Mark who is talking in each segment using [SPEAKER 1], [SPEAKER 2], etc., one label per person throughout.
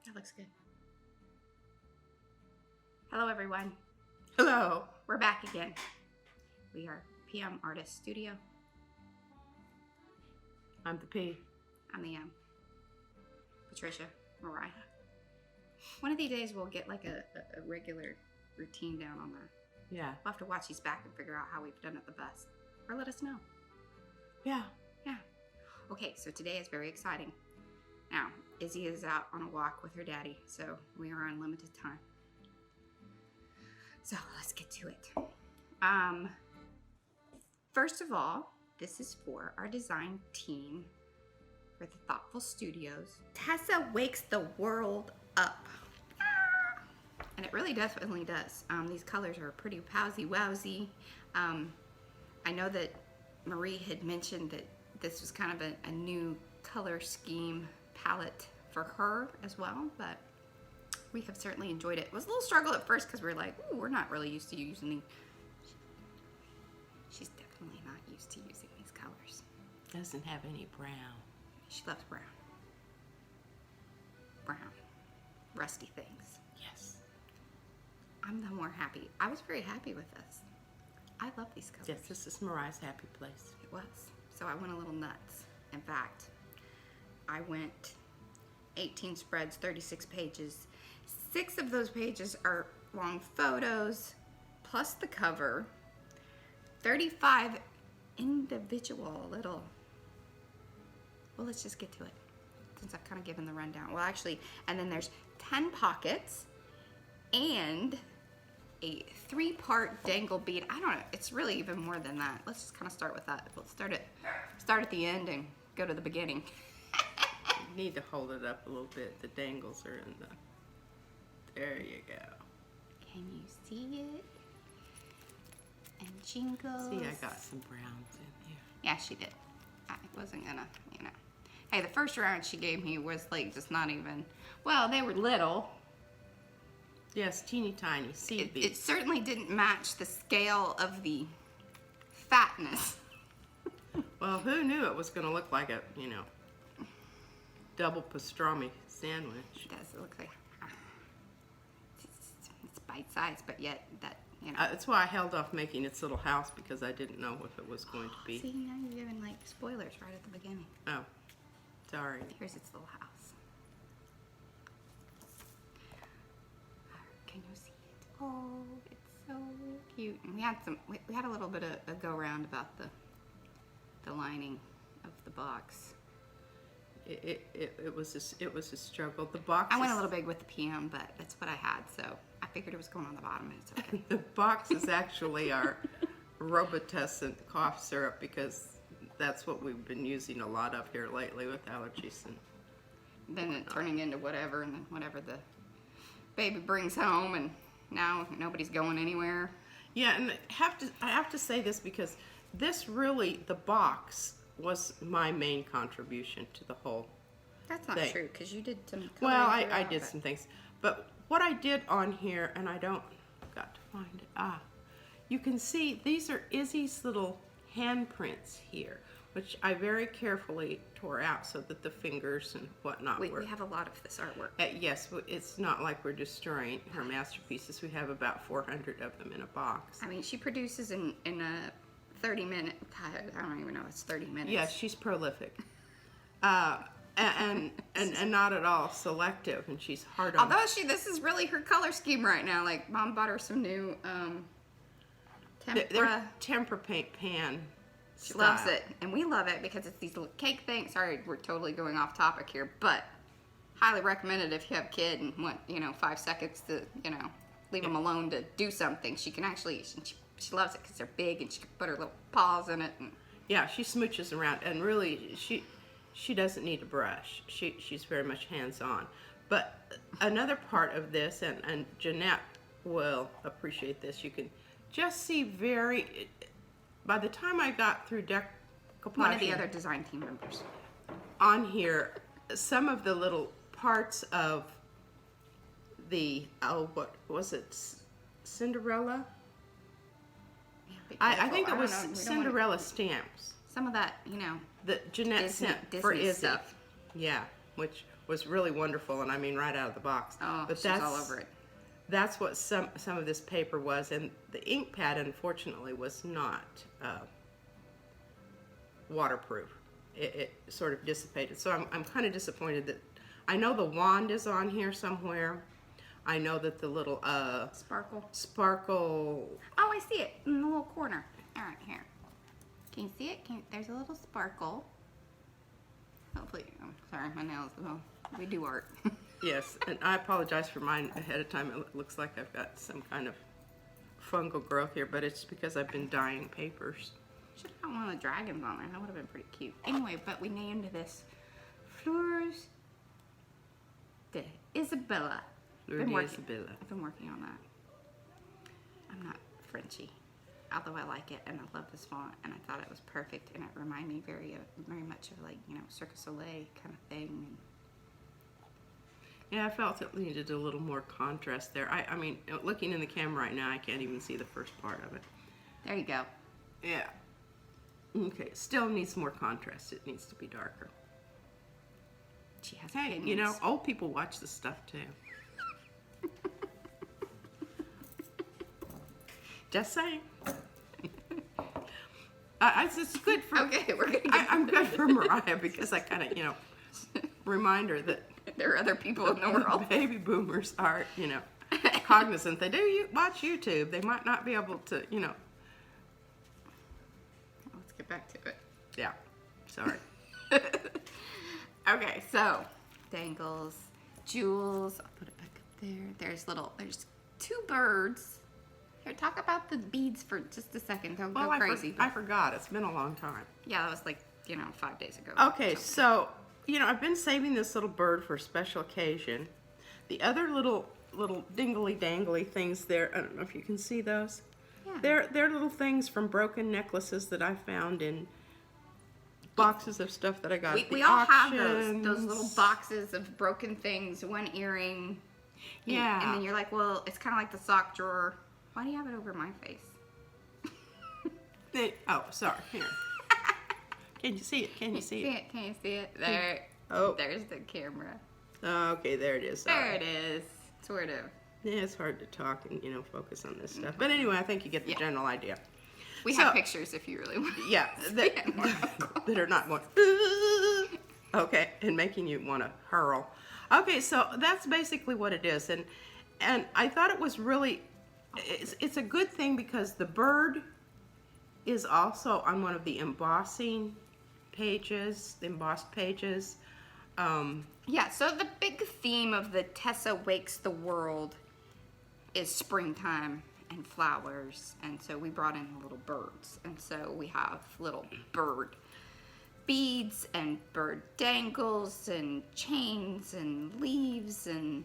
[SPEAKER 1] That looks good. Hello, everyone.
[SPEAKER 2] Hello.
[SPEAKER 1] We're back again. We are PM Artist Studio.
[SPEAKER 2] I'm the P.
[SPEAKER 1] I'm the Patricia, Mariah. One of these days we'll get like a regular routine down on that.
[SPEAKER 2] Yeah.
[SPEAKER 1] We'll have to watch these back and figure out how we've done it the best. Or let us know.
[SPEAKER 2] Yeah.
[SPEAKER 1] Yeah. Okay, so today is very exciting. Now, Izzy is out on a walk with her daddy, so we are on limited time. So let's get to it. First of all, this is for our design team for the Thoughtful Studios. Tessa wakes the world up. And it really definitely does. These colors are pretty Powsie Wowsie. I know that Marie had mentioned that this was kind of a new color scheme palette for her as well, but we have certainly enjoyed it. It was a little struggle at first because we were like, ooh, we're not really used to using these. She's definitely not used to using these colors.
[SPEAKER 2] Doesn't have any brown.
[SPEAKER 1] She loves brown. Brown. Rusty things.
[SPEAKER 2] Yes.
[SPEAKER 1] I'm the more happy. I was very happy with this. I love these colors.
[SPEAKER 2] Yes, this is Mariah's happy place.
[SPEAKER 1] It was. So I went a little nuts. In fact, I went 18 spreads, 36 pages. 6 of those pages are long photos, plus the cover. 35 individual little, well, let's just get to it since I've kind of given the rundown. Well, actually, and then there's 10 pockets and a 3-part dangle bead. I don't know, it's really even more than that. Let's just kind of start with that. We'll start at the end and go to the beginning.
[SPEAKER 2] You need to hold it up a little bit. The dangles are in the, there you go.
[SPEAKER 1] Can you see it? And jingles.
[SPEAKER 2] See, I got some browns in here.
[SPEAKER 1] Yeah, she did. I wasn't gonna, you know. Hey, the first round she gave me was like just not even, well, they were little.
[SPEAKER 2] Yes, teeny tiny seed beads.
[SPEAKER 1] It certainly didn't match the scale of the fatness.
[SPEAKER 2] Well, who knew it was going to look like a, you know, double pastrami sandwich?
[SPEAKER 1] It does. It looks like it's bite-sized, but yet that, you know.
[SPEAKER 2] That's why I held off making its little house, because I didn't know if it was going to be.
[SPEAKER 1] See, now you're giving like spoilers right at the beginning.
[SPEAKER 2] Oh, sorry.
[SPEAKER 1] Here's its little house. Can you see it? Oh, it's so cute. And we had a little bit of a go round about the lining of the box.
[SPEAKER 2] It was a struggle. The box.
[SPEAKER 1] I went a little big with the PM, but that's what I had, so I figured it was going on the bottom, and it's okay.
[SPEAKER 2] The box is actually our Robitussin cough syrup, because that's what we've been using a lot of here lately with allergies and
[SPEAKER 1] then it turning into whatever, and then whatever the baby brings home, and now nobody's going anywhere.
[SPEAKER 2] Yeah, and I have to say this, because this really, the box was my main contribution to the whole
[SPEAKER 1] That's not
[SPEAKER 2] thing.
[SPEAKER 1] true, because you did some coloring.
[SPEAKER 2] Well, I did some things, but what I did on here, and I got to find it. You can see these are Izzy's little handprints here, which I very carefully tore out so that the fingers and whatnot were.
[SPEAKER 1] We have a lot of this artwork.
[SPEAKER 2] Yes, it's not like we're destroying her masterpieces. We have about 400 of them in a box.
[SPEAKER 1] I mean, she produces in a 30-minute, I don't even know, it's 30 minutes.
[SPEAKER 2] Yes, she's prolific. And not at all selective, and she's hard on.
[SPEAKER 1] Although this is really her color scheme right now. Like, Mom bought her some new
[SPEAKER 2] They're tempera paint pan.
[SPEAKER 1] She loves it, and we love it because it's these little cake things. Sorry, we're totally going off topic here, but highly recommended if you have a kid and want, 5 seconds to, leave them alone to do something. She can actually, she loves it because they're big, and she can put her little paws in it. And
[SPEAKER 2] yeah, she smooches around, and really, she doesn't need a brush. She's very much hands-on. But another part of this, and Jeanette will appreciate this, you can just see by the time I got through decoupage,
[SPEAKER 1] one of the other design team members
[SPEAKER 2] on here, some of the little parts of the, what was it, Cinderella?
[SPEAKER 1] Yeah,
[SPEAKER 2] I think it was Cinderella stamps.
[SPEAKER 1] Some of that,
[SPEAKER 2] That Jeanette sent
[SPEAKER 1] Disney
[SPEAKER 2] for Izzy.
[SPEAKER 1] stuff.
[SPEAKER 2] Yeah, which was really wonderful, and I mean right out of the box.
[SPEAKER 1] Oh,
[SPEAKER 2] but
[SPEAKER 1] she's all over it.
[SPEAKER 2] That's what some of this paper was, and the ink pad, unfortunately, was not waterproof. It sort of dissipated. So I'm kind of disappointed that I know the wand is on here somewhere. I know that the little sparkle.
[SPEAKER 1] Oh, I see it in the little corner. All right, here. Can you see it? There's a little sparkle. Hopefully, I'm sorry, my nails. Well, we do art.
[SPEAKER 2] Yes, and I apologize for mine ahead of time. It looks like I've got some kind of fungal growth here, but it's because I've been dyeing papers.
[SPEAKER 1] Should have one of the dragons on there. That would have been pretty cute. Anyway, but we named this FLEURS de Isabella.
[SPEAKER 2] Fleur de Isabella.
[SPEAKER 1] I've been working on that. I'm not Frenchy, although I like it and I love this font, and I thought it was perfect, and it reminded me very much of, like, you know, Cirque du Soleil kind of thing.
[SPEAKER 2] Yeah, I felt it needed a little more contrast there. I mean, looking in the camera right now, I can't even see the first part of it.
[SPEAKER 1] There you go.
[SPEAKER 2] Yeah. Okay, still needs more contrast. It needs to be darker.
[SPEAKER 1] She has
[SPEAKER 2] Hey,
[SPEAKER 1] opinions.
[SPEAKER 2] you know, old people watch this stuff too. Just saying. It's good for.
[SPEAKER 1] Okay, we're gonna
[SPEAKER 2] I'm good for Mariah because I kind of, you know, remind her that
[SPEAKER 1] there are other people in the world.
[SPEAKER 2] baby boomers are, you know, cognizant. They do watch YouTube. They might not be able to, you know.
[SPEAKER 1] Let's get back to it.
[SPEAKER 2] Yeah. Sorry.
[SPEAKER 1] Okay, so dangles, jewels. I'll put it back up there. There's two birds. Here, talk about the beads for just a second. Don't go crazy.
[SPEAKER 2] I forgot. It's been a long time.
[SPEAKER 1] Yeah, that was like, 5 days ago.
[SPEAKER 2] Okay, so, I've been saving this little bird for a special occasion. The other little dingly dangly things there, I don't know if you can see those.
[SPEAKER 1] Yeah.
[SPEAKER 2] They're little things from broken necklaces that I found in boxes of stuff that I got at the
[SPEAKER 1] We all have
[SPEAKER 2] auctions.
[SPEAKER 1] those little boxes of broken things, one earring.
[SPEAKER 2] Yeah.
[SPEAKER 1] And then you're like, well, it's kind of like the sock drawer. Why do you have it over my face?
[SPEAKER 2] Oh, sorry. Here. Can you see it? Can you see it?
[SPEAKER 1] Can you see it? There.
[SPEAKER 2] Oh.
[SPEAKER 1] There's the camera.
[SPEAKER 2] Okay, there it is.
[SPEAKER 1] There it is. Sort of.
[SPEAKER 2] Yeah, it's hard to talk and, focus on this stuff. But anyway, I think you get the general idea.
[SPEAKER 1] We have pictures if you really want.
[SPEAKER 2] Yeah, that are not going, okay, and making you want to hurl. Okay, so that's basically what it is. And I thought it was really, it's a good thing because the bird is also on one of the embossing pages, the embossed pages.
[SPEAKER 1] Yeah, so the big theme of the Tessa Wakes the World is springtime and flowers, and so we brought in the little birds, and so we have little bird beads and bird dangles and chains and leaves and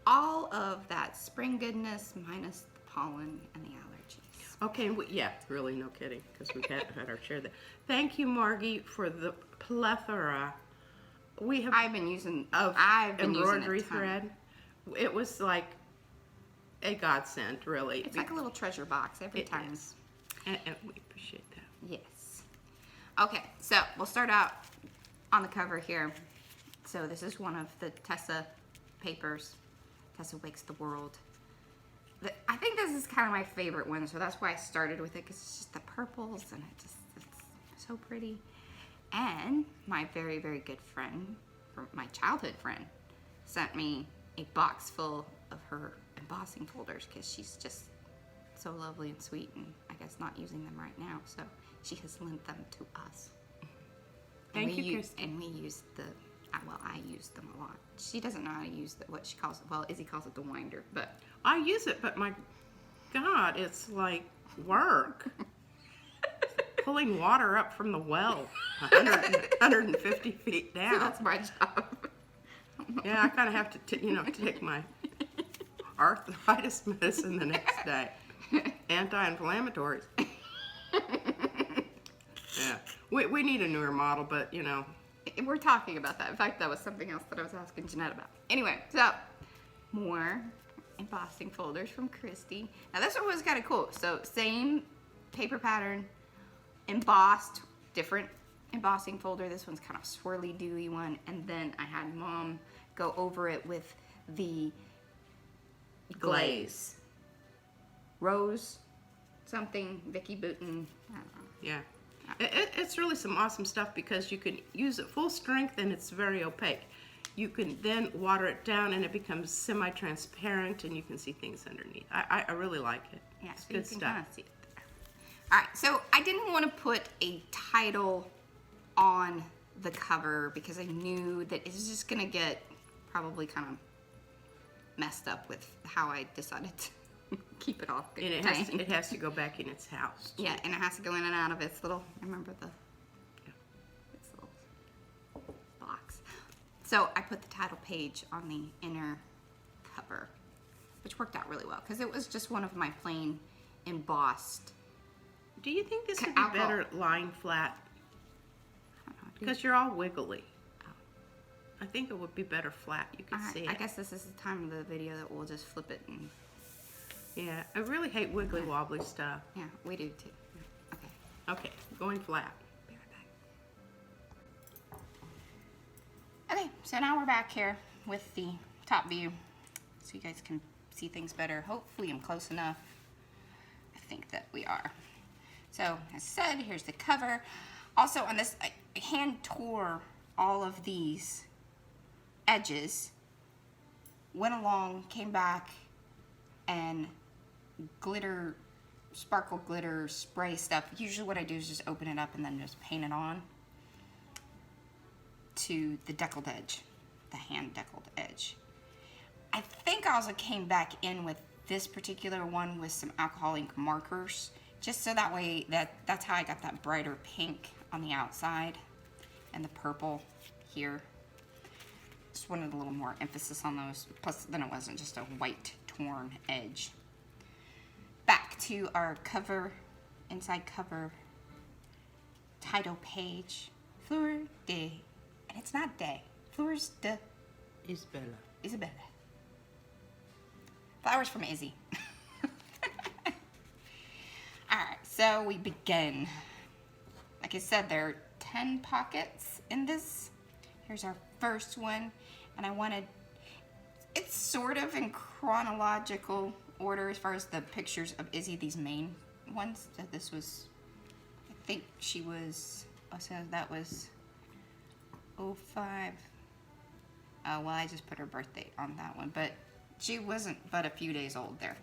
[SPEAKER 1] all of that spring goodness minus the pollen and the allergies.
[SPEAKER 2] Okay, yeah, really, no kidding, because we've had our share there. Thank you, Margie, for the plethora.
[SPEAKER 1] I've been using
[SPEAKER 2] embroidery
[SPEAKER 1] a ton.
[SPEAKER 2] thread. It was like a godsend, really.
[SPEAKER 1] It's like a little treasure box every time.
[SPEAKER 2] Is. And we appreciate that.
[SPEAKER 1] Yes. Okay, so we'll start out on the cover here. So this is one of the Tessa papers. Tessa Wakes the World. I think this is kind of my favorite one, so that's why I started with it, because it's just the purples and it's so pretty. And my very, very good friend, my childhood friend, sent me a box full of her embossing folders because she's just so lovely and sweet, and I guess not using them right now, so she has lent them to us.
[SPEAKER 2] Thank you, Kristen.
[SPEAKER 1] And we used I used them a lot. She doesn't know how to use what she calls it. Well, Izzy calls it the winder, but
[SPEAKER 2] I use it, but my God, it's like work. Pulling water up from the well, 150 feet down.
[SPEAKER 1] so that's my job.
[SPEAKER 2] Yeah, I kind of have to, take my arthritis medicine the next day. Anti-inflammatories. Yeah, we need a newer model, but
[SPEAKER 1] We're talking about that. In fact, that was something else that I was asking Jeanette about. Anyway, so more embossing folders from Christy. Now this one was kind of cool. So same paper pattern, embossed, different embossing folder. This one's kind of swirly dewy one. And then I had Mom go over it with the glaze. Rose something, Vicky Booten, I don't know.
[SPEAKER 2] Yeah. It's really some awesome stuff because you can use it full strength and it's very opaque. You can then water it down and it becomes semi-transparent and you can see things underneath. I really like it.
[SPEAKER 1] Yeah,
[SPEAKER 2] it's
[SPEAKER 1] so
[SPEAKER 2] good
[SPEAKER 1] you can
[SPEAKER 2] stuff.
[SPEAKER 1] kind of see it there. All right, so I didn't want to put a title on the cover because I knew that it was just going to get probably kind of messed up with how I decided to keep it all
[SPEAKER 2] And it has to go back in its house, too.
[SPEAKER 1] Yeah, and it has to go in and out of its little, I remember its little box. So I put the title page on the inner cover, which worked out really well because it was just one of my plain embossed.
[SPEAKER 2] Do you think this would be better lying flat?
[SPEAKER 1] I don't know.
[SPEAKER 2] Because you're all wiggly. I think it would be better flat. You can see it.
[SPEAKER 1] I guess this is the time of the video that we'll just flip it and...
[SPEAKER 2] Yeah, I really hate wiggly wobbly stuff.
[SPEAKER 1] Yeah, we do too. Okay.
[SPEAKER 2] Okay, going flat.
[SPEAKER 1] Be right back. Okay, so now we're back here with the top view so you guys can see things better. Hopefully I'm close enough. I think that we are. So, as said, here's the cover. Also on this, I hand tore all of these edges, went along, came back, and glitter, sparkle glitter spray stuff. Usually what I do is just open it up and then just paint it on to the deckled edge, the hand deckled edge. I think I also came back in with this particular one with some alcohol ink markers, just so that way that's how I got that brighter pink on the outside and the purple here. Just wanted a little more emphasis on those, plus then it wasn't just a white torn edge. Back to our cover, inside cover title page, Fleur de, and it's not de, Fleurs de Isabella. Flowers from Izzy. Alright, so we begin. Like I said, there are 10 pockets in this. Here's our first one, and I wanted, it's sort of in chronological order as far as the pictures of Izzy, these main ones. So this was, I think she was, oh, so that was 05. Oh, well, I just put her birthday on that one, but she wasn't but a few days old there.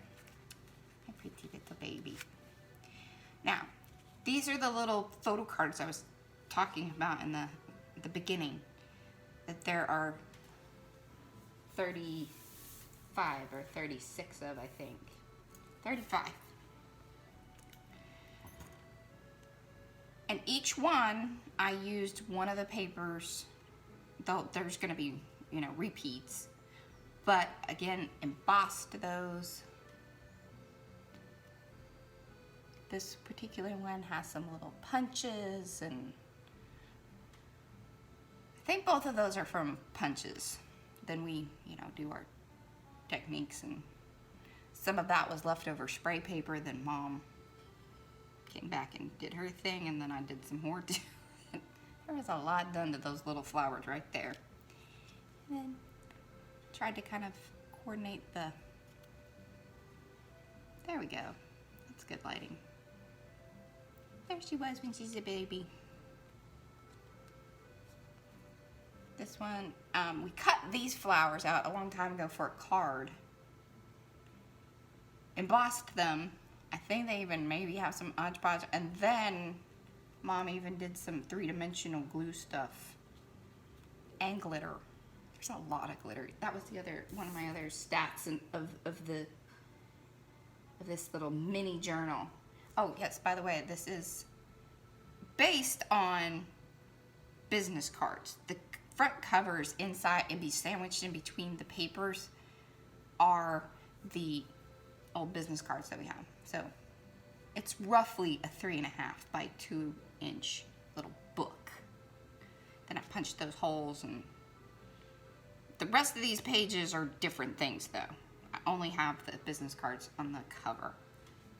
[SPEAKER 1] My pretty little baby. Now, these are the little photo cards I was talking about in the beginning, that there are 35 or 36 of, I think. 35. And each one, I used one of the papers, though there's going to be, you know, repeats. But again, embossed those. This particular one has some little punches, and I think both of those are from punches. Then we, you know, do our techniques, and some of that was leftover spray paper. Then Mom came back and did her thing, and then I did some more too. There was a lot done to those little flowers right there. And then tried to kind of coordinate the, there we go. That's good lighting. There she was when she's a baby. This one, we cut these flowers out a long time ago for a card. Embossed them. I think they even maybe have some hodgepodge. And then Mom even did some three-dimensional glue stuff. And glitter. There's a lot of glitter. That was the other, one of my other stats of this little mini journal. Oh, yes, by the way, this is based on business cards. The front covers inside and be sandwiched in between the papers are the old business cards that we have. So it's roughly a 3.5 by 2 inch little book. Then I punched those holes, and the rest of these pages are different things though. I only have the business cards on the cover.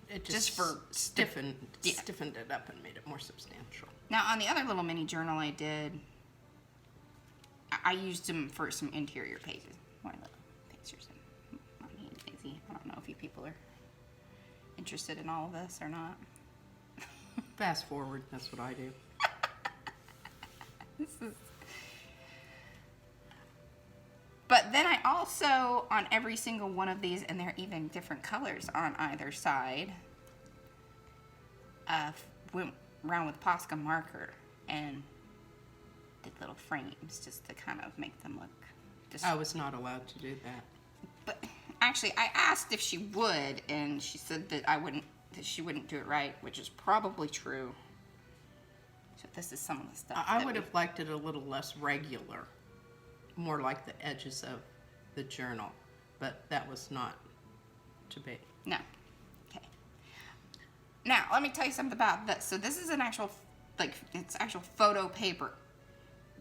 [SPEAKER 2] It
[SPEAKER 1] just for
[SPEAKER 2] stiffened
[SPEAKER 1] yeah.
[SPEAKER 2] stiffened it up and made it more substantial.
[SPEAKER 1] Now on the other little mini journal I did, I used them for some interior pages. One of the pictures of Mommy and Izzy. I don't know if you people are interested in all of this or not.
[SPEAKER 2] Fast forward, that's what I do.
[SPEAKER 1] But then I also, on every single one of these, and they're even different colors on either side, went around with Posca marker and did little frames just to kind of make them look.
[SPEAKER 2] I was not allowed to do that.
[SPEAKER 1] But actually, I asked if she would, and she said that she wouldn't do it right, which is probably true. So this is some of the stuff.
[SPEAKER 2] I would have liked it a little less regular, more like the edges of the journal, but that was not to be.
[SPEAKER 1] No. Okay. Now, let me tell you something about this. So this is an actual, it's actual photo paper,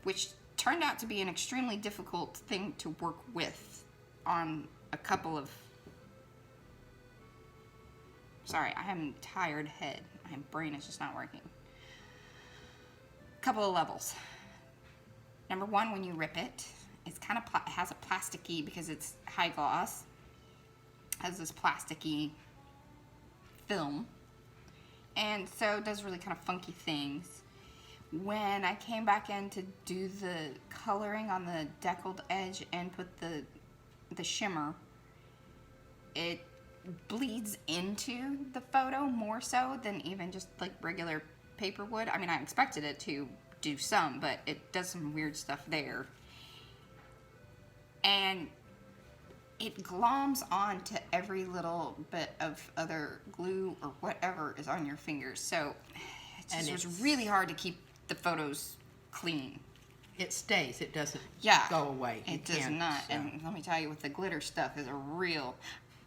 [SPEAKER 1] which turned out to be an extremely difficult thing to work with on a couple of, sorry, I have a tired head. My brain is just not working. Couple of levels. Number one, when you rip it, it's kind of it has a plasticky, because it's high gloss, has this plasticky film, and so it does really kind of funky things. When I came back in to do the coloring on the deckled edge and put the shimmer, it bleeds into the photo more so than even just like regular paper would. I mean, I expected it to do some, but it does some weird stuff there. And it gloms onto every little bit of other glue or whatever is on your fingers. So it was really hard to keep the photos clean.
[SPEAKER 2] It stays. It doesn't go away.
[SPEAKER 1] It does not. So. And let me tell you, with the glitter stuff is a real...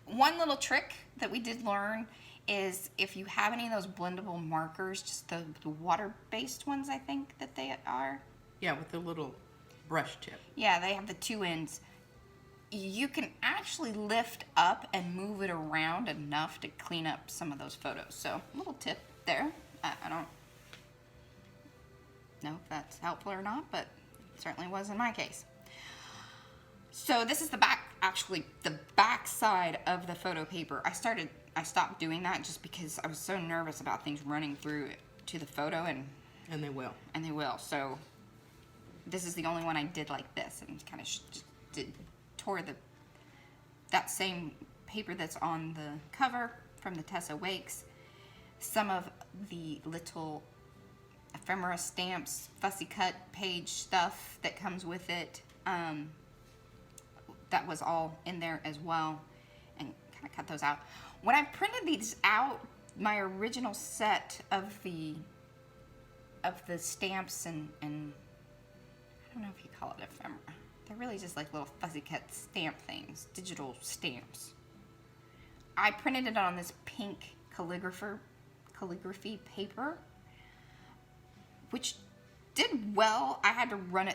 [SPEAKER 1] One little trick that we did learn is if you have any of those blendable markers, just the water-based ones, I think that they are.
[SPEAKER 2] Yeah, with the little brush tip.
[SPEAKER 1] Yeah, they have the two ends. You can actually lift up and move it around enough to clean up some of those photos. So, a little tip there. I don't know if that's helpful or not, but it certainly was in my case. So this is the back, actually the back side of the photo paper. I stopped doing that just because I was so nervous about things running through to the photo,
[SPEAKER 2] and they will.
[SPEAKER 1] And they will. So this is the only one I did like this, and kind of tore that same paper that's on the cover from the Tessa Wakes. Some of the little ephemera stamps, fussy cut page stuff that comes with it. That was all in there as well, and kind of cut those out. When I printed these out, my original set of the stamps and I don't know if you call it ephemera. They're really just like little fuzzy cut stamp things, digital stamps. I printed it on this pink calligraphy paper, which did well. I had to run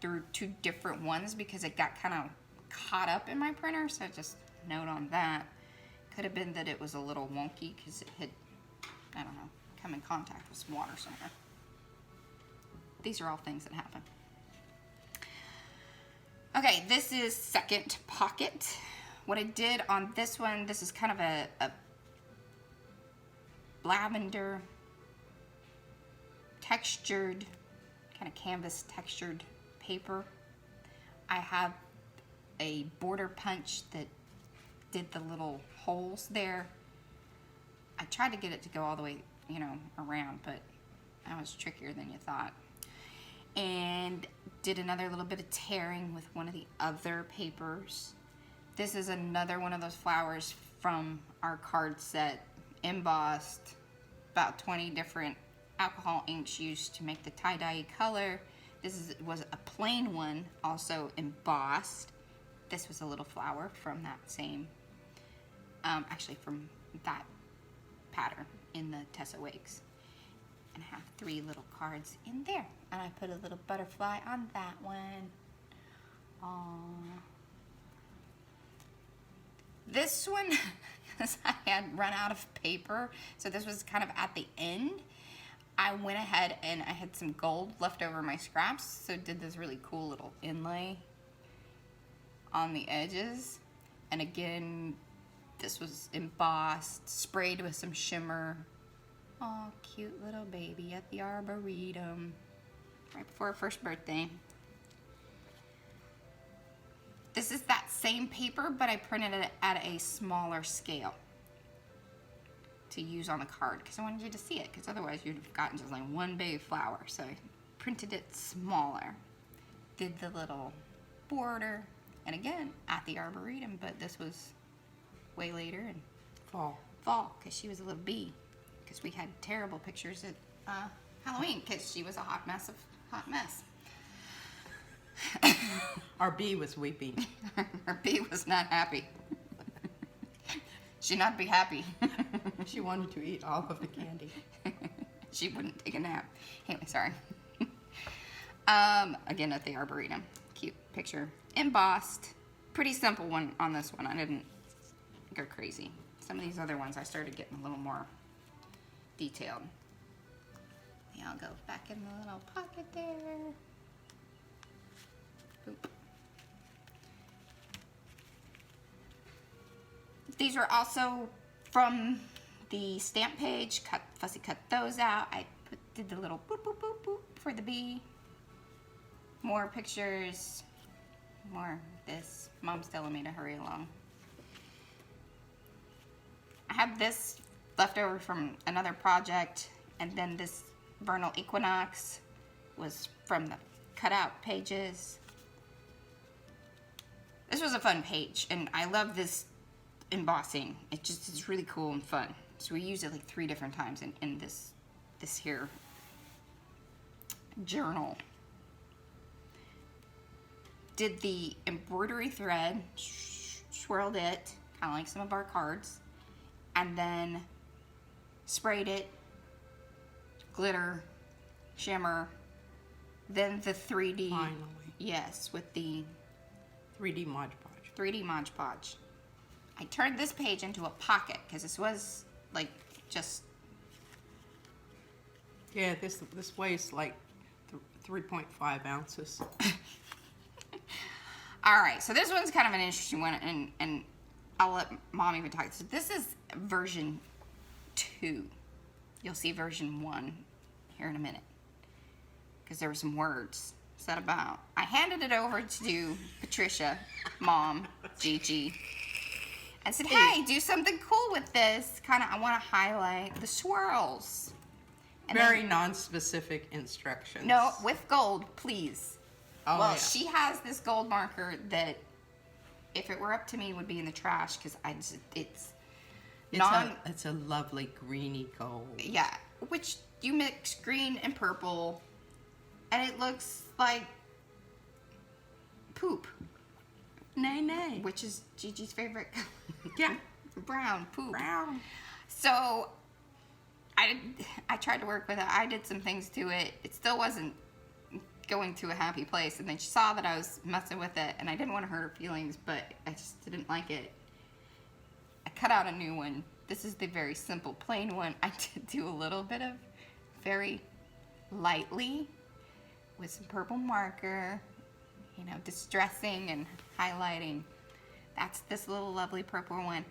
[SPEAKER 1] through two different ones because it got kind of caught up in my printer, so just note on that. Could have been that it was a little wonky because it had, I don't know, come in contact with some water somewhere. These are all things that happen. Okay, this is second pocket. What I did on this one, this is kind of a lavender textured, kind of canvas textured paper. I have a border punch that did the little holes there. I tried to get it to go all the way, around, but that was trickier than you thought. And did another little bit of tearing with one of the other papers. This is another one of those flowers from our card set, embossed, about 20 different alcohol inks used to make the tie-dye color. This was a plain one, also embossed. This was a little flower from that same, actually from that pattern in the Tessa Wakes. And I have 3 little cards in there. And I put a little butterfly on that one. Aww. This one, because I had run out of paper, so this was kind of at the end. I went ahead and I had some gold left over my scraps, so did this really cool little inlay on the edges. And again, this was embossed, sprayed with some shimmer. Oh, cute little baby at the Arboretum, right before her first birthday. This is that same paper, but I printed it at a smaller scale to use on the card because I wanted you to see it, because otherwise you'd have gotten just like one big flower. So I printed it smaller, did the little border, and again at the Arboretum, but this was way later in fall because she was a little bee, because we had terrible pictures at Halloween because she was a hot mess.
[SPEAKER 2] Our bee was weeping.
[SPEAKER 1] Her bee was not happy. She'd not be happy.
[SPEAKER 2] She wanted to eat all of the candy.
[SPEAKER 1] She wouldn't take a nap. Anyway, sorry. Again, at the Arboretum. Cute picture. Embossed. Pretty simple one on this one. I didn't go crazy. Some of these other ones I started getting a little more detailed. Yeah, I'll go back in the little pocket there. Boop. These were also from the stamp page. Fussy cut those out. I did the little boop boop boop boop for the bee. More pictures. More this. Mom's telling me to hurry along. I have this left over from another project, and then this vernal equinox was from the cutout pages. This was a fun page, and I love this embossing. It just is really cool and fun. So we used it like 3 different times in this here journal. Did the embroidery thread, swirled it, kind of like some of our cards, and then sprayed it, glitter, shimmer, then the 3D.
[SPEAKER 2] Finally.
[SPEAKER 1] Yes, with the
[SPEAKER 2] 3D Mod Podge.
[SPEAKER 1] 3D Mod Podge. I turned this page into a pocket because this was like just.
[SPEAKER 2] Yeah, this weighs like 3.5 ounces.
[SPEAKER 1] All right, so this one's kind of an interesting one, and I'll let Mom even talk. So this is version 2. You'll see version 1 here in a minute, because there were some words said about. I handed it over to Patricia, Mom, Gigi, and said, "Hey, do something cool with this. Kind of, I want to highlight the swirls." And
[SPEAKER 2] Very non-specific instructions.
[SPEAKER 1] No, with gold, please.
[SPEAKER 2] Oh,
[SPEAKER 1] well,
[SPEAKER 2] yeah.
[SPEAKER 1] she has this gold marker that, if it were up to me, would be in the trash because it's
[SPEAKER 2] a lovely greeny gold.
[SPEAKER 1] Yeah, which you mix green and purple, and it looks like poop.
[SPEAKER 2] Nay.
[SPEAKER 1] Which is Gigi's favorite.
[SPEAKER 2] Yeah.
[SPEAKER 1] Brown poop.
[SPEAKER 2] Brown.
[SPEAKER 1] So I tried to work with it. I did some things to it. It still wasn't going to a happy place, and then she saw that I was messing with it, and I didn't want to hurt her feelings, but I just didn't like it. I cut out a new one. This is the very simple plain one. I did do a little bit of very lightly with some purple marker, you know, distressing and highlighting. That's this little lovely purple one.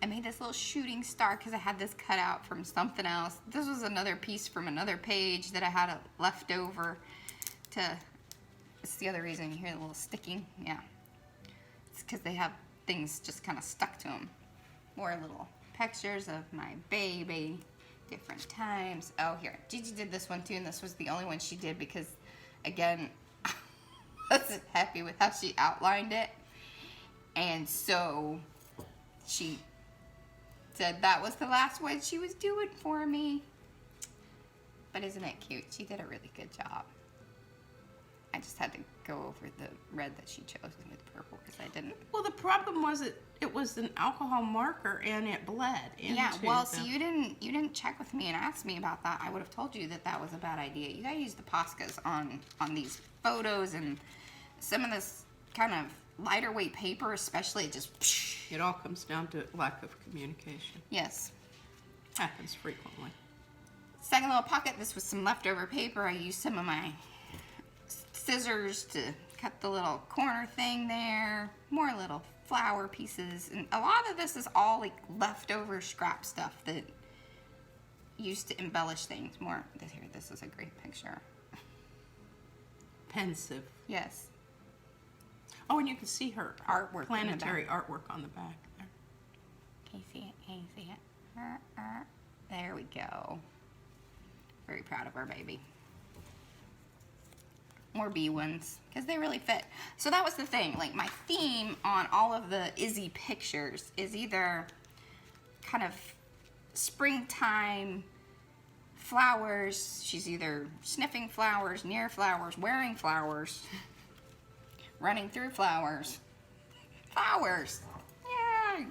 [SPEAKER 1] I made this little shooting star because I had this cut out from something else. This was another piece from another page that I had left over to, it's the other reason you hear the little sticking. Yeah, it's because they have things just kind of stuck to them. More little pictures of my baby, different times. Oh, here, Gigi did this one too, and this was the only one she did because, again, I wasn't happy with how she outlined it, and so she said that was the last one she was doing for me. But isn't it cute? She did a really good job. I just had to go over the red that she chose with purple because I didn't.
[SPEAKER 2] Well, the problem was it was an alcohol marker and it bled into.
[SPEAKER 1] Yeah, well, see, you didn't check with me and ask me about that. I would have told you that was a bad idea. You gotta use the Poscas on these photos, and some of this kind of lighter weight paper, especially, it just,
[SPEAKER 2] It all comes down to lack of communication.
[SPEAKER 1] yes.
[SPEAKER 2] Happens frequently.
[SPEAKER 1] Second little pocket, this was some leftover paper. I used some of my scissors to cut the little corner thing there. More little flower pieces. And a lot of this is all like leftover scrap stuff that used to embellish things more. Here, this is a great picture.
[SPEAKER 2] Pensive.
[SPEAKER 1] Yes.
[SPEAKER 2] Oh, and you can see her
[SPEAKER 1] Artwork
[SPEAKER 2] planetary artwork on the back there.
[SPEAKER 1] Can you see it? Can you see it? There we go. Very proud of our baby. More bee ones, because they really fit. So that was the thing. Like, my theme on all of the Izzy pictures is either kind of springtime flowers. She's either sniffing flowers, near flowers, wearing flowers, running through flowers. Flowers. Yay!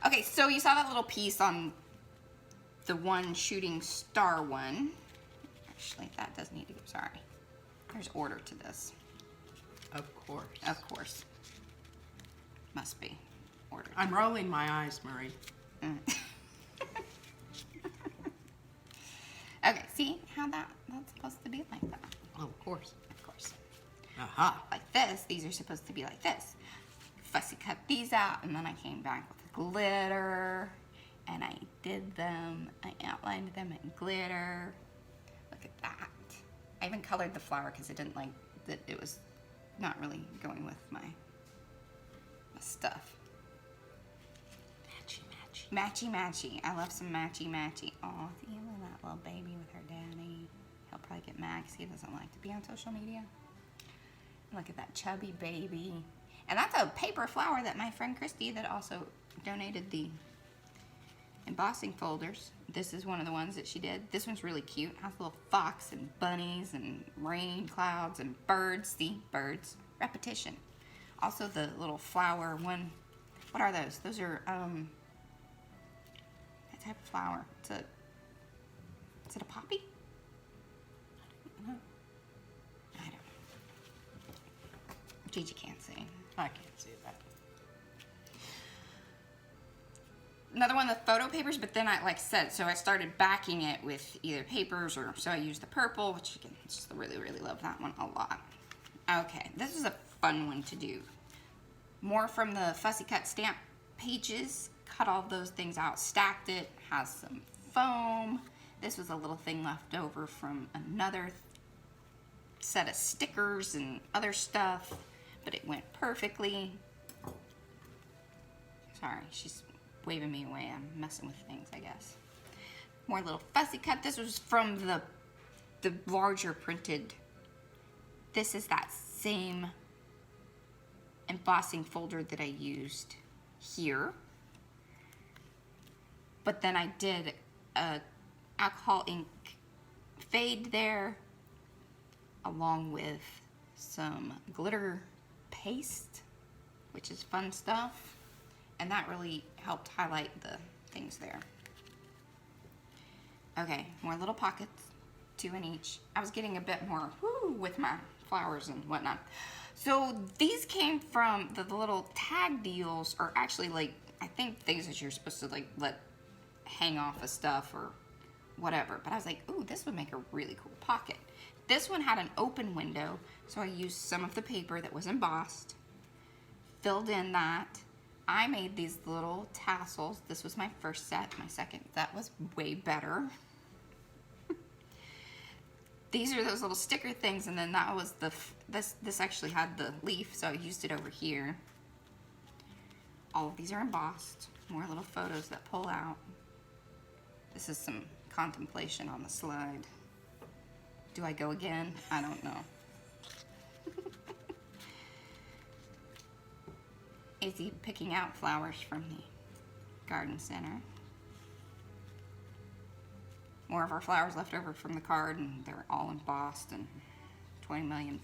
[SPEAKER 1] Okay, so you saw that little piece on the one shooting star one. Actually, that does need to go, sorry. There's order to this.
[SPEAKER 2] Of course.
[SPEAKER 1] Of course. Must be order.
[SPEAKER 2] I'm rolling my eyes, Marie.
[SPEAKER 1] Okay, see how that's supposed to be like that?
[SPEAKER 2] Oh, of course.
[SPEAKER 1] Of course.
[SPEAKER 2] Aha.
[SPEAKER 1] Like this, these are supposed to be like this. Fussy cut these out, and then I came back with glitter, and I did them. I outlined them in glitter. Look at that. I even colored the flower because I didn't like that it was not really going with my stuff.
[SPEAKER 2] Matchy, matchy.
[SPEAKER 1] Matchy, matchy. I love some matchy, matchy. Oh, see, look at that little baby with her daddy. He'll probably get mad because he doesn't like to be on social media. Look at that chubby baby. And that's a paper flower that my friend Christy that also donated the embossing folders. This is one of the ones that she did. This one's really cute. It has a little fox and bunnies and rain clouds and birds. See, birds. Repetition. Also the little flower one. What are those? Those are that type of flower. Is it a poppy?
[SPEAKER 2] I don't know.
[SPEAKER 1] I don't know. Gigi can't see.
[SPEAKER 2] I can't see that.
[SPEAKER 1] Another one of the photo papers, but then I, like I said, so I started backing it with either papers or, so I used the purple, which again, just really, really love that one a lot. Okay, this is a fun one to do. More from the fussy cut stamp pages, cut all those things out, stacked it, has some foam. This was a little thing left over from another set of stickers and other stuff, but it went perfectly. Sorry, she's waving me away. I'm messing with things, I guess. More little fussy cut. This was from the larger printed. This is that same embossing folder that I used here. But then I did a alcohol ink fade there along with some glitter paste, which is fun stuff. And that really helped highlight the things there. Okay, more little pockets, 2 in each. I was getting a bit more woo with my flowers and whatnot. So these came from the little tag deals, or actually like, I think things that you're supposed to like let hang off of stuff or whatever. But I was like, ooh, this would make a really cool pocket. This one had an open window, so I used some of the paper that was embossed, filled in that. I made these little tassels. This was my first set. My second set was way better. These are those little sticker things, and then that was this actually had the leaf, so I used it over here. All of these are embossed. More little photos that pull out. This is some contemplation on the slide. Do I go again? I don't know. Izzy picking out flowers from the garden center. More of our flowers left over from the card, and they're all embossed and 20 million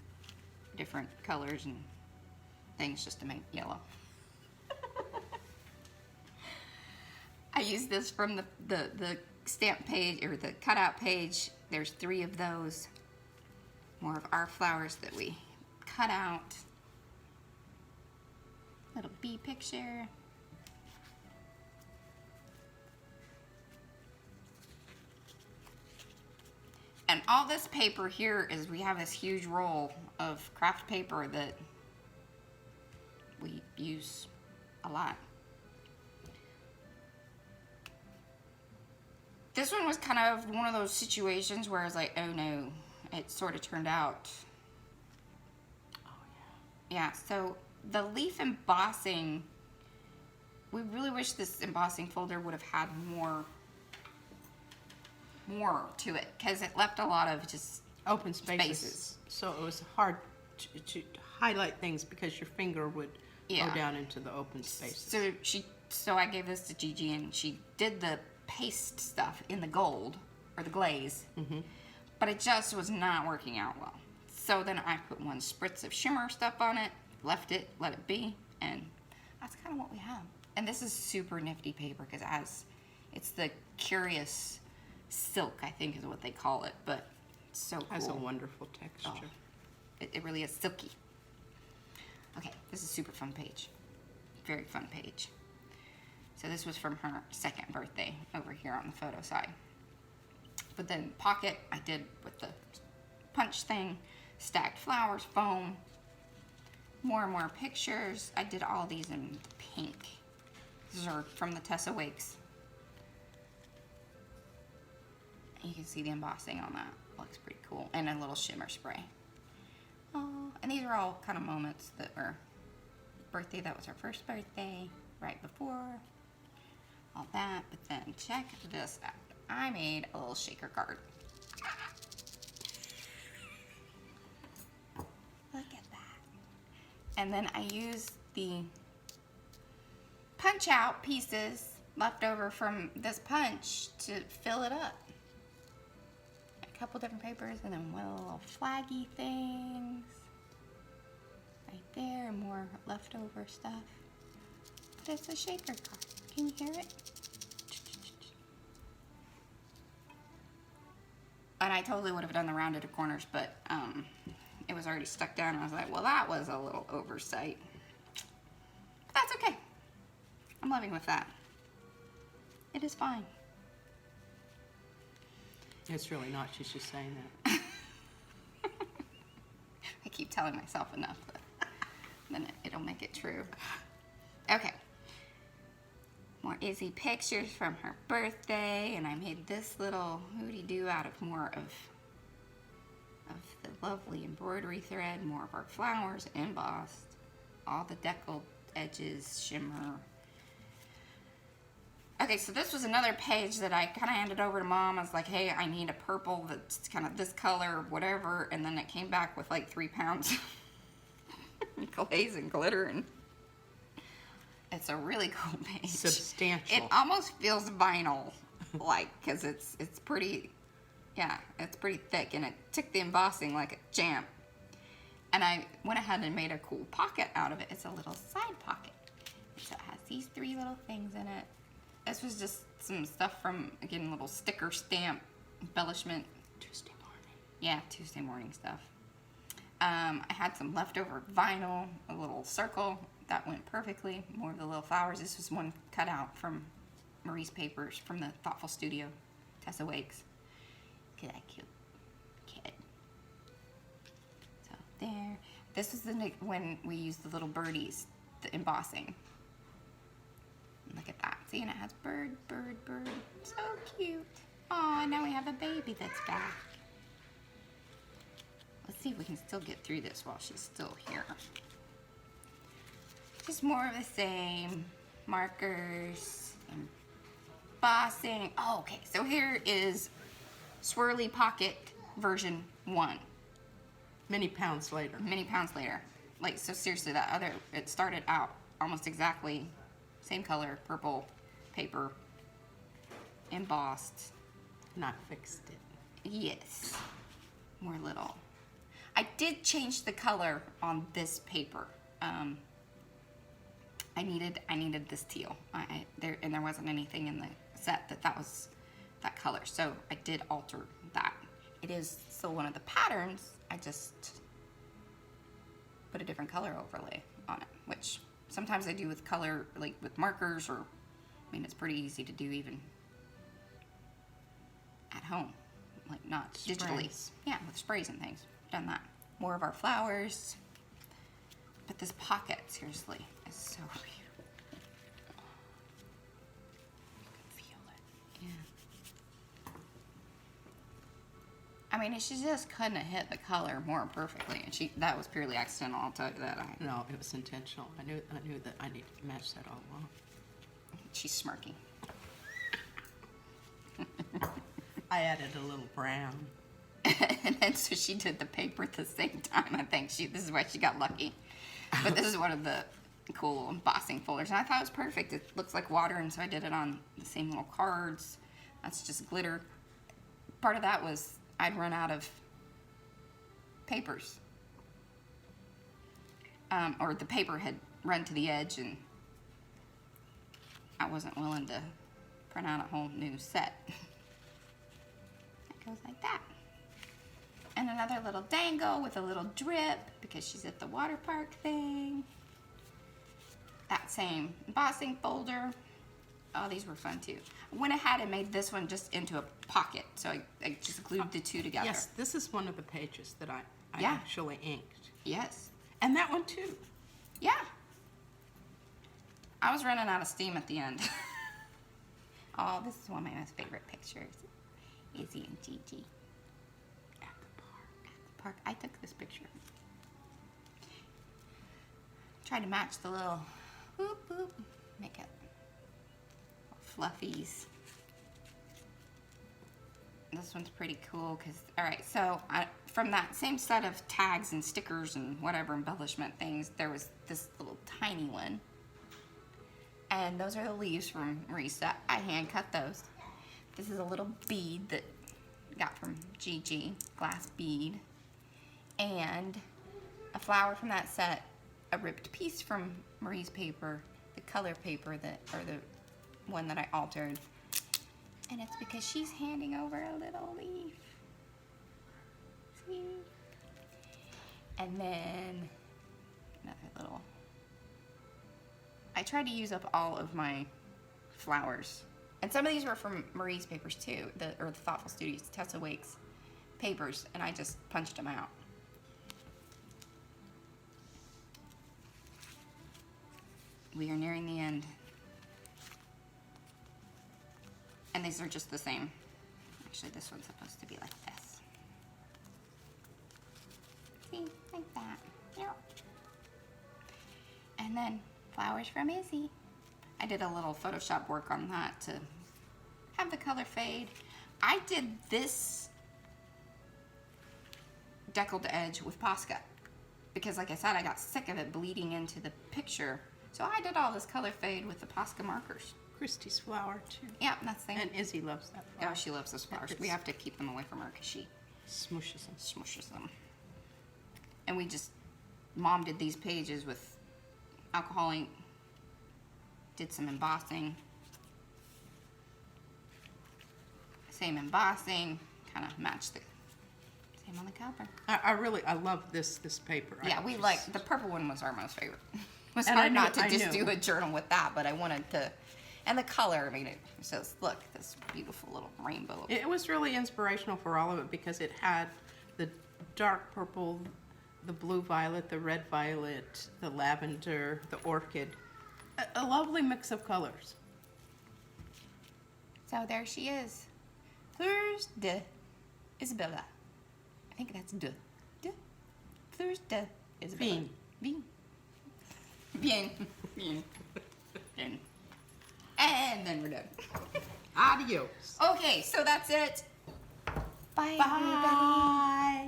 [SPEAKER 1] different colors and things just to make yellow. I used this from the stamp page, or the cutout page. There's 3 of those. More of our flowers that we cut out. Little bee picture. And all this paper here is, we have this huge roll of craft paper that we use a lot. This one was kind of one of those situations where I was like, oh no, it sort of turned out.
[SPEAKER 2] Oh yeah.
[SPEAKER 1] Yeah, so the leaf embossing, we really wish this embossing folder would have had more to it, because it left a lot of just
[SPEAKER 2] Open spaces. So it was hard to highlight things because your finger would go down into the open spaces.
[SPEAKER 1] So I gave this to Gigi, and she did the paste stuff in the gold, or the glaze, but it just was not working out well. So then I put one spritz of shimmer stuff on it, left it, let it be, and that's kind of what we have. And this is super nifty paper, because it's the Curious Silk, I think is what they call it, but it's so cool.
[SPEAKER 2] Has a wonderful texture.
[SPEAKER 1] Oh, it really is silky. Okay, this is a super fun page. Very fun page. So this was from her 2nd birthday over here on the photo side. But then pocket, I did with the punch thing, stacked flowers, foam, more and more pictures. I did all these in pink. These are from the Tessa Wakes. You can see the embossing on that. Looks pretty cool. And a little shimmer spray. Oh, and these are all kind of moments that were birthday. That was her 1st birthday, right before all that. But then check this out. I made a little shaker card. Look at that. And then I used the punch out pieces left over from this punch to fill it up. A couple different papers, and then one little flaggy things right there, and more leftover stuff. But it's a shaker card. Can you hear it? And I totally would have done the rounded corners, but it was already stuck down. And I was like, well, that was a little oversight. But that's okay. I'm living with that. It is fine.
[SPEAKER 2] It's really not. She's just saying that.
[SPEAKER 1] I keep telling myself enough that then it'll make it true. Okay. More Izzy pictures from her birthday, and I made this little hootie-doo out of more of the lovely embroidery thread, more of our flowers embossed, all the deckled edges, shimmer. Okay, so this was another page that I kind of handed over to Mom. I was like, hey, I need a purple that's kind of this color, whatever. And then it came back with like 3 pounds of glaze and glitter. And it's a really cool page.
[SPEAKER 2] Substantial.
[SPEAKER 1] It almost feels vinyl, like, because it's pretty, yeah, it's pretty thick. And it took the embossing like a champ. And I went ahead and made a cool pocket out of it. It's a little side pocket. So it has these 3 little things in it. This was just some stuff from, again, little sticker stamp embellishment.
[SPEAKER 2] Tuesday morning.
[SPEAKER 1] Yeah, Tuesday morning stuff. I had some leftover vinyl, a little circle. That went perfectly. More of the little flowers. This was one cut out from Marie's papers from the Thoughtful Studio, Tessa Wakes. Look at that cute kid. So there. This was when we used the little birdies, the embossing. Look at that. See, and it has bird, bird, bird. So cute. Aw, and now we have a baby that's back. Let's see if we can still get through this while she's still here. Just more of the same. Markers, embossing. Oh, okay, so here is Swirly Pocket version 1.
[SPEAKER 2] Many pounds later.
[SPEAKER 1] Many pounds later. Like, so seriously, that other, it started out almost exactly same color, purple paper, embossed.
[SPEAKER 2] Not fixed it.
[SPEAKER 1] Yes. More little. I did change the color on this paper. I needed this teal. There wasn't anything in the set that was that color, so I did alter that. It is still one of the patterns. I just put a different color overlay on it, which sometimes I do with color, like with markers, or, I mean, it's pretty easy to do even at home, like not digitally.
[SPEAKER 2] Sprays.
[SPEAKER 1] Yeah, with sprays and things. Done that. More of our flowers. But this pocket, seriously, is so beautiful. You can feel it. Yeah. I mean, she just couldn't have hit the color more perfectly, and that was purely accidental. I'll tell you that.
[SPEAKER 2] No, it was intentional. I knew that I needed to match that all along.
[SPEAKER 1] She's smirking.
[SPEAKER 2] I added a little brown.
[SPEAKER 1] And then so she did the paper at the same time. I think this is why she got lucky. But this is one of the cool embossing folders, and I thought it was perfect. It looks like water, and so I did it on the same little cards. That's just glitter. Part of that was I'd run out of papers. Or the paper had run to the edge, and I wasn't willing to print out a whole new set. It goes like that. And another little dangle with a little drip because she's at the water park thing. That same embossing folder. Oh, these were fun too. I went ahead and made this one just into a pocket. So I just glued the two together.
[SPEAKER 2] Yes, this is one of the pages that I
[SPEAKER 1] Yeah.
[SPEAKER 2] actually inked.
[SPEAKER 1] Yes.
[SPEAKER 2] And that one too.
[SPEAKER 1] Yeah. I was running out of steam at the end. Oh, this is one of my most favorite pictures. Izzy and Gigi.
[SPEAKER 2] At the park.
[SPEAKER 1] At the park. I took this picture. Tried to match the little whoop whoop. Make it fluffies. This one's pretty cool because, alright, so from that same set of tags and stickers and whatever embellishment things, there was this little tiny one. And those are the leaves from Marisa. I hand cut those. This is a little bead that I got from Gigi, glass bead. And a flower from that set, a ripped piece from Marie's paper, the color paper or the one that I altered. And it's because she's handing over a little leaf. See? And then another little. I tried to use up all of my flowers. And some of these were from Marie's papers too, or the Thoughtful Studios, Tessa Wake's papers, and I just punched them out. We are nearing the end. And these are just the same. Actually, this one's supposed to be like this. See, like that. Yep. And then flowers from Izzy. I did a little Photoshop work on that to have the color fade. I did this deckled edge with Posca because, like I said, I got sick of it bleeding into the picture. So I did all this color fade with the Posca markers.
[SPEAKER 2] Christy's flower too.
[SPEAKER 1] Yeah, that's the thing.
[SPEAKER 2] And Izzy loves that flower.
[SPEAKER 1] Oh, she loves those flowers. We have to keep them away from her because she smushes them. And Mom did these pages with alcohol ink, did some embossing, same embossing, kind of matched the same on the cover.
[SPEAKER 2] I love this paper.
[SPEAKER 1] Yeah, the purple one was our most favorite. It was
[SPEAKER 2] And
[SPEAKER 1] hard
[SPEAKER 2] I
[SPEAKER 1] not to
[SPEAKER 2] knew-
[SPEAKER 1] just do a journal with that, but I wanted to, and the color, I mean, it says, look, this beautiful little rainbow.
[SPEAKER 2] It was really inspirational for all of it because it had the dark purple, the blue violet, the red violet, the lavender, the orchid. A lovely mix of colors.
[SPEAKER 1] So there she is. Fleurs de Isabella. I think that's de. Fleurs de Isabella.
[SPEAKER 2] Bien.
[SPEAKER 1] Bien. Bien. Bien. Bien. And then we're done.
[SPEAKER 2] Adios.
[SPEAKER 1] Okay, so that's it. Bye, everybody.
[SPEAKER 2] Bye.